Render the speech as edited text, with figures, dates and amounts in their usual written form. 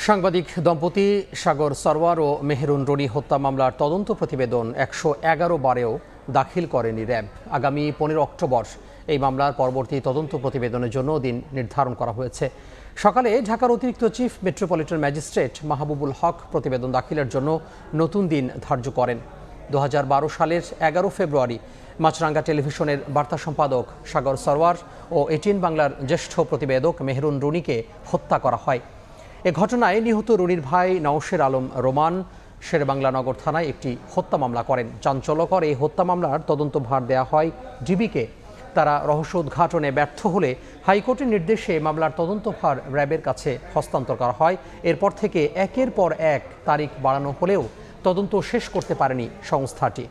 সাংবাদিক দম্পতি সাগর সরওয়ার ও মেহেরুন রনি হত্যা মামলার তদন্ত প্রতিবেদন ১১১ বারেও দাখিল করেনি র্যাব। আগামী ১৫ অক্টোবর এই মামলার পরবর্তী তদন্ত প্রতিবেদনের জন্য দিন নির্ধারণ করা হয়েছে। সকালে ঢাকার অতিরিক্ত চিফ মেট্রোপলিটন ম্যাজিস্ট্রেট মাহবুবুল হক প্রতিবেদন দাখিলের জন্য নতুন দিন ধার্য করেন। ২০১২ সালের ১১ ফেব্রুয়ারি মাছরাঙ্গা টেলিভিশনের বার্তা সম্পাদক সাগর সরওয়ার ও এটিএন বাংলার জ্যেষ্ঠ প্রতিবেদক মেহেরুন রনিকে হত্যা করা হয়। এ ঘটনায় নিহত রনির ভাই নওশের আলম রোমান শেরেবাংলা নগর থানায় একটি হত্যা মামলা করেন। চাঞ্চল্যকর এই হত্যা মামলার তদন্তভার দেয়া হয় ডিবিকে। তারা রহস্য উদ্ঘাটনে ব্যর্থ হলে হাইকোর্টের নির্দেশে মামলার তদন্তভার র্যাবের কাছে হস্তান্তর করা হয়। এরপর থেকে একের পর এক তারিখ বাড়ানো হলেও তদন্ত শেষ করতে পারেনি সংস্থাটি।